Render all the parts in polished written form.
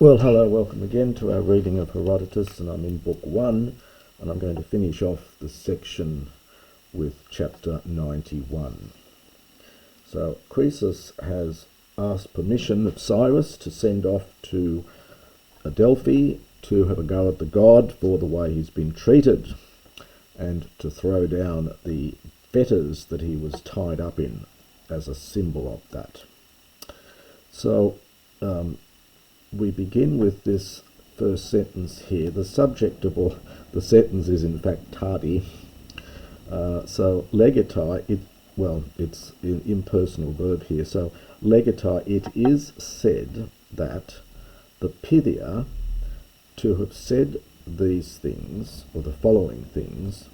Well, hello, welcome again to our reading of Herodotos, and I'm in book 1, and I'm going to finish off the section with chapter 91. So Kroisos has asked permission of Cyrus to send off to Delphi to have a go at the god for the way he's been treated, and to throw down the fetters that he was tied up in as a symbol of that. So we begin with this first sentence here. The subject of all the sentence is in fact tardy. So legatai, it's an impersonal verb here. So legatai, it is said that the Pythia to have said these things, or the following things,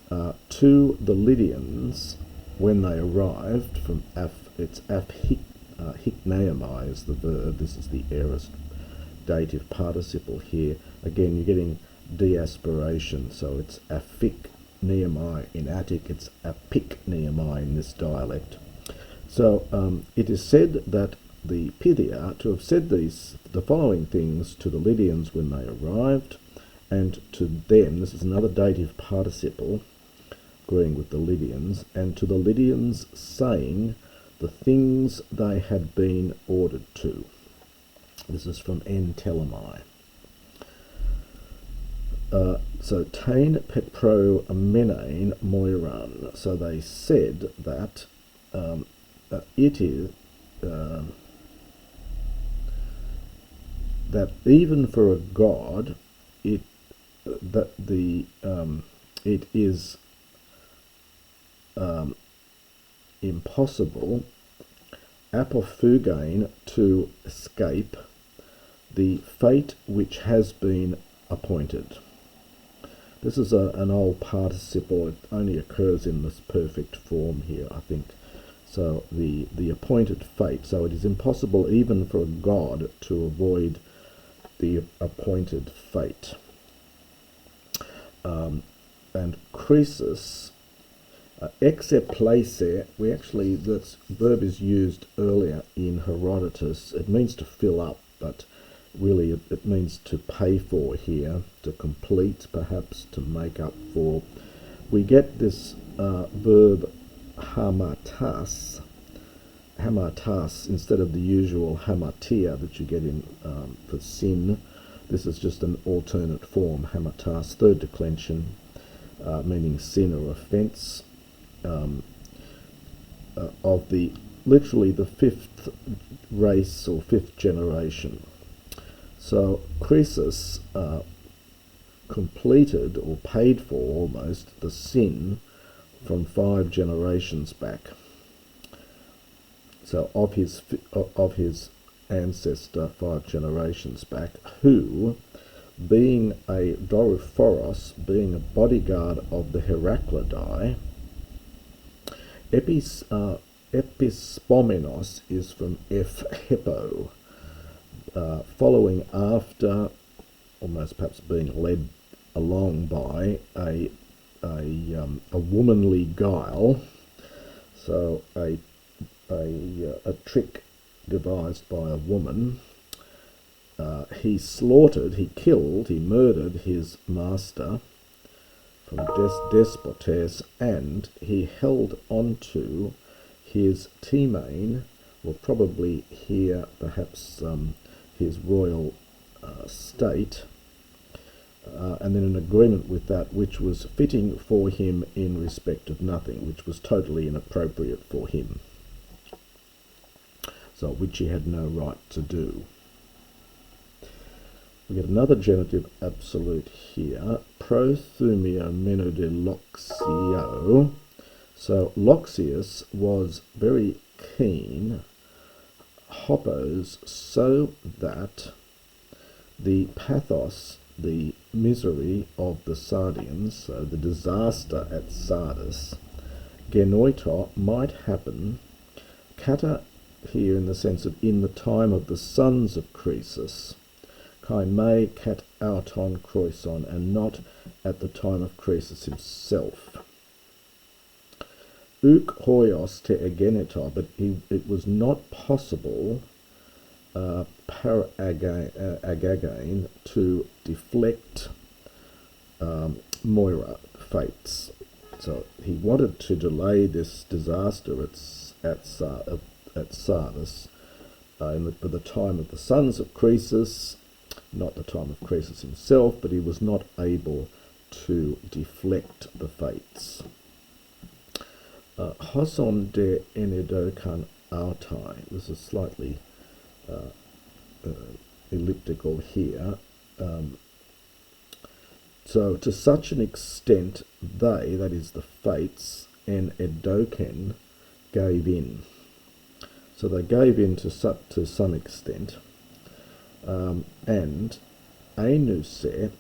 to the Lydians when they arrived from hikneomai is the verb. This is the aorist dative participle here. Again, you're getting deaspiration, so it's aphikneomai in Attic, it's apikneomai in this dialect. So it is said that the Pythia to have said the following things to the Lydians when they arrived, and to them, this is another dative participle, agreeing with the Lydians, and to the Lydians saying the things they had been ordered to. This is from N. Telemai. So Tain Petro Menain Moiran. So they said that it is that even for a god, it is impossible apophugain to escape the fate which has been appointed. This is an old participle. It only occurs in this perfect form here, I think. So the appointed fate. So it is impossible even for a god to avoid the appointed fate. And Kroisos, exeplace, that verb is used earlier in Herodotus. It means to fill up, but really it means to pay for here, to complete, perhaps to make up for. We get this verb hamartas instead of the usual hamartia that you get in for sin. This is just an alternate form, hamartas, third declension, meaning sin or offence, of literally the fifth race or fifth generation. So Kroisos completed or paid for almost the sin from 5 generations back. So of his ancestor 5 generations back, who, being a Dorophoros, being a bodyguard of the Heraclidae, epispomenos is from Heppo, following after, almost perhaps being led along by a womanly guile, so a trick devised by a woman. He slaughtered, he killed, he murdered his master from Despotes, and he held on to his Timane, or probably here perhaps his royal state, and then an agreement with that which was fitting for him in respect of nothing, which was totally inappropriate for him, so which he had no right to do. We get another genitive absolute here, prothumio menode loxio. So Loxius was very keen, hopos, so that the pathos, the misery of the Sardians, so the disaster at Sardis, genoito, might happen, kata here in the sense of in the time of the sons of Kroisos, kai me kat auton Kroison, and not at the time of Kroisos himself. Uk hoios te agenita, but it was not possible agagain to deflect Moira fates. So he wanted to delay this disaster at Sardis for the time of the sons of Kroisos, not the time of Kroisos himself, but he was not able to deflect the fates. Hoson de Enedokan Autai. This is slightly elliptical here. So to such an extent they, that is the fates, and Edoken gave in. So they gave in to some extent. And Ainuse,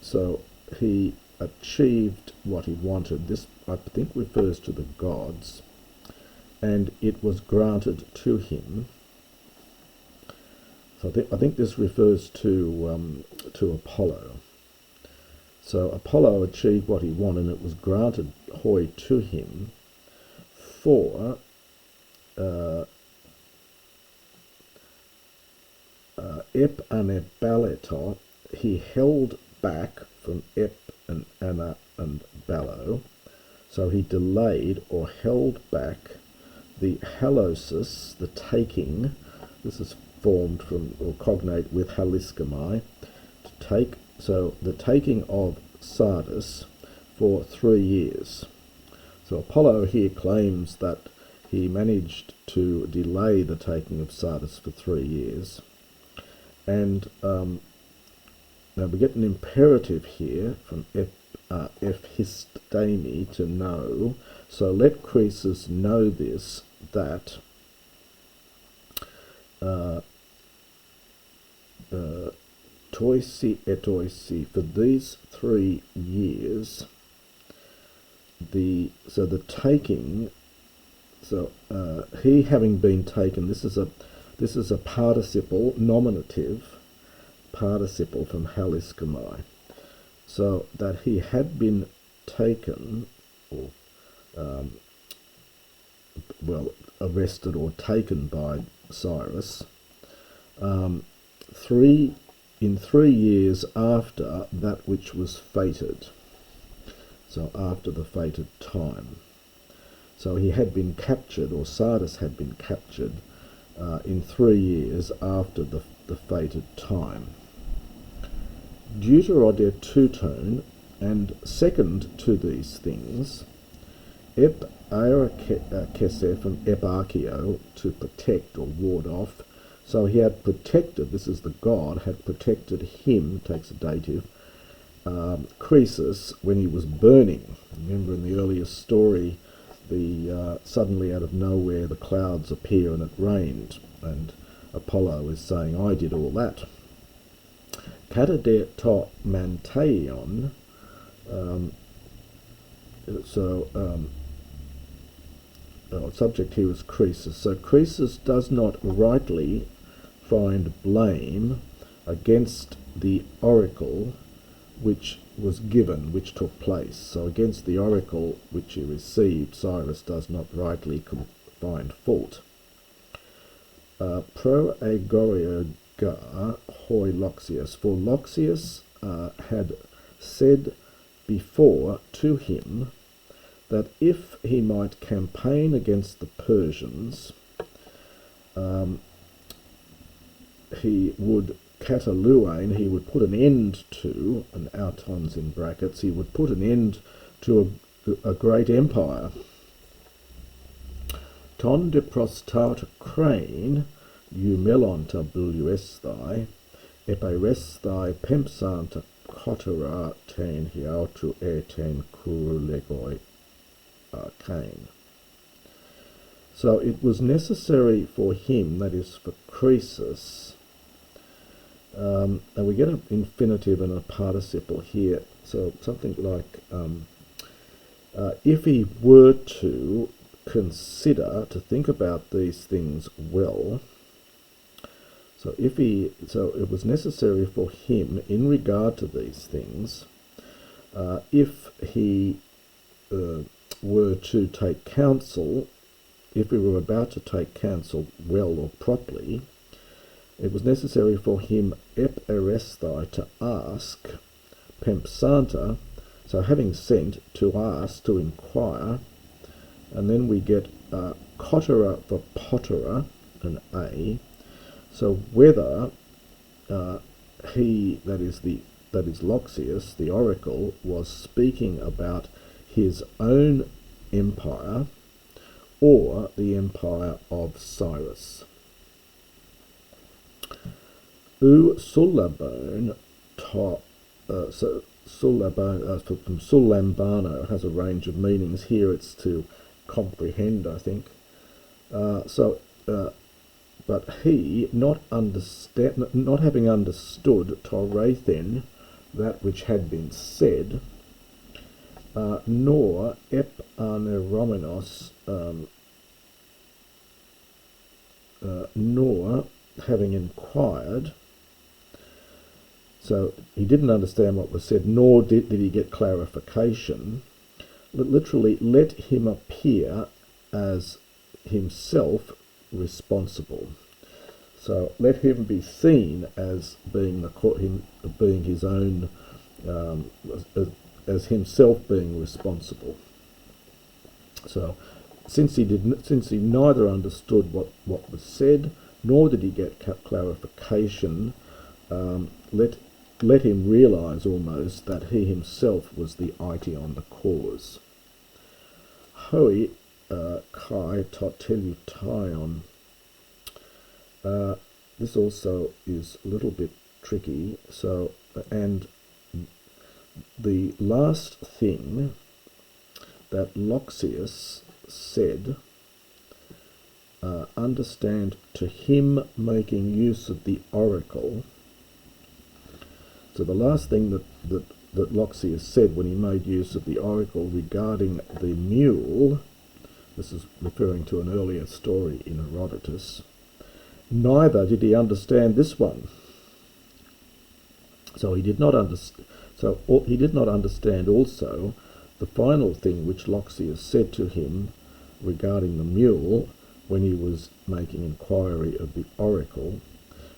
so he achieved what he wanted. This, I think, refers to the gods, and it was granted to him. So I think this refers to Apollo. So Apollo achieved what he wanted, and it was granted hoi to him for Ep and Baleto. He held back from Ep and Anna and Ballo. So he delayed or held back the halosis, the taking. This is formed from, or cognate with haliskamai, to take. So the taking of Sardis for 3 years. So Apollo here claims that he managed to delay the taking of Sardis for 3 years. And now we get an imperative here from Ephistami to know. So let Kroisos know this, that toisi etoisi, for these 3 years, the taking, so he having been taken, this is a participle, nominative participle from haliskamai, so that he had been taken, or arrested or taken by Cyrus, in 3 years after that which was fated, so after the fated time. So he had been captured, or Sardis had been captured, in 3 years after the fated time. Deuterode two-tone, and second to these things, ep aerakesef and eparchio, to protect or ward off. So he had protected, this is the god, had protected him, takes a dative, Kroisos, when he was burning. Remember in the earlier story, suddenly out of nowhere the clouds appear and it rained, and Apollo is saying, I did all that. Katade to manteion, subject here is Kroisos. So Kroisos does not rightly find blame against the oracle which was given, which took place. So against the oracle which he received, Cyrus does not rightly find fault. Pro agoriogar hoi Loxias, for Loxias had said before to him that if he might campaign against the Persians, he would Cataluane, he would put an end to, and outons in brackets, he would put an end to a great empire. Ton de prostata crane, eumelonta buluesthai, epiresthai pempsanta cotera ten hiautu ten kurulegoi arcane. So it was necessary for him, that is for Kroisos, and we get an infinitive and a participle here, so something like if he were to consider, to think about these things well, so it was necessary for him in regard to these things, if he were to take counsel, if we were about to take counsel well or properly, it was necessary for him ep eresthai to ask pempsanta, so having sent to ask, to inquire, and then we get cotera for potera, an A. So whether he, that is Loxias, the oracle, was speaking about his own empire or the empire of Cyrus. Sulabone from Sulambano has a range of meanings. Here it's to comprehend, I think. But he, not having understood Torathen, that which had been said, nor ep aneromenos, nor having inquired. So he didn't understand what was said, nor did he get clarification. Literally, let him appear as himself responsible. So let him be seen as being his own, as himself being responsible. So since he neither understood what was said, nor did he get clarification, let him realise almost that he himself was the on the cause. Hoi kai totelutaion. This also is a little bit tricky. So, and the last thing that Loxias said, understand to him making use of the oracle. So the last thing that Loxias said when he made use of the oracle regarding the mule, this is referring to an earlier story in Herodotos, neither did he understand this one. So he did not understand. So he did not understand also the final thing which Loxias said to him regarding the mule when he was making inquiry of the oracle.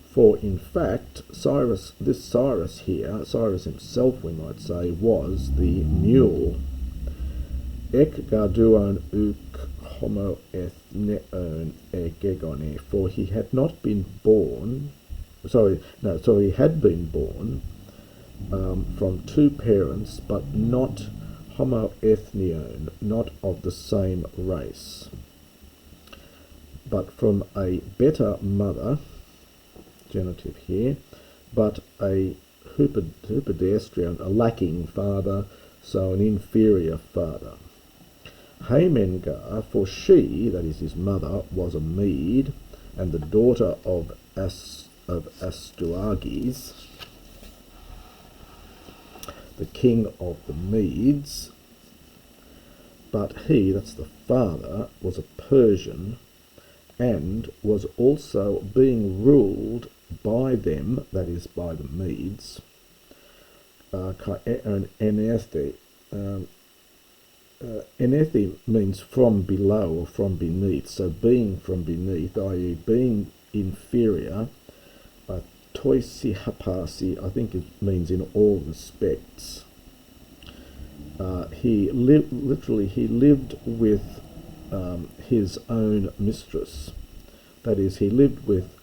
For in fact, Cyrus himself, we might say, was the mule. Ek garduon uk homo ethneon egegone, for he had not been born, he had been born from two parents, but not homo ethneon, not of the same race, but from a better mother, genitive here, but a hypodestrian, a lacking father, so an inferior father. Heimengar, for she, that is his mother, was a Mede, and the daughter of Astuages, the king of the Medes, but he, that's the father, was a Persian, and was also being ruled by them, that is by the Medes, Enethi means from below or from beneath, so being from beneath, i.e. being inferior. Toisihapasi, I think it means in all respects. He lived with his own mistress. That is, he lived with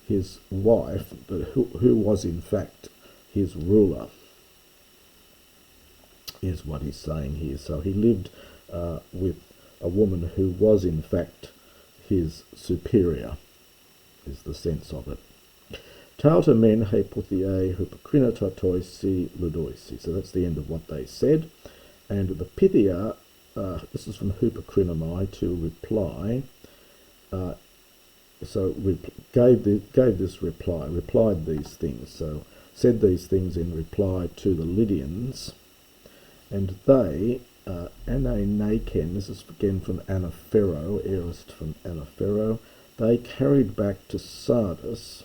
his wife, but who was in fact his ruler, is what he's saying here. So he lived with a woman who was in fact his superior, is the sense of it. Tauta men heputhie hypokrinotatoisi ludoisi. So that's the end of what they said. And the Pythia, this is from Hypokrinomai, to reply. Gave this reply, replied these things. So said these things in reply to the Lydians. And they, Anainaken, this is again from Anaphero, aorist from Anaphero, they carried back to Sardis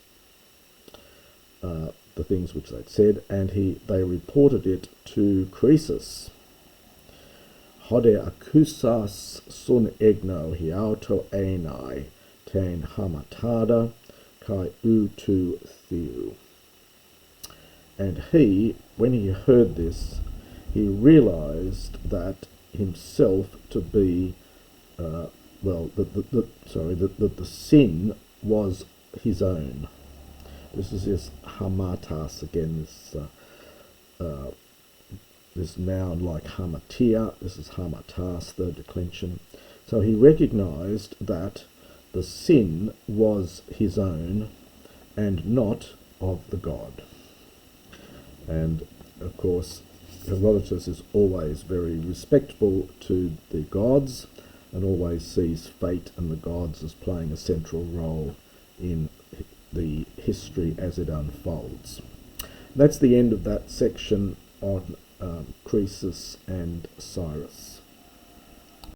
the things which they'd said, and they reported it to Kroisos. Hode akusas sun egno hiauto enai ten hamatada kai u tu theou. And he, when he heard this, he realized that himself to be, that the sin was his own. This is this hamatas again, this noun like hamatia. This is hamatas, third declension. So he recognized that the sin was his own and not of the god. And of course, Herodotos is always very respectful to the gods and always sees fate and the gods as playing a central role in the history as it unfolds. That's the end of that section on Kroisos and Cyrus.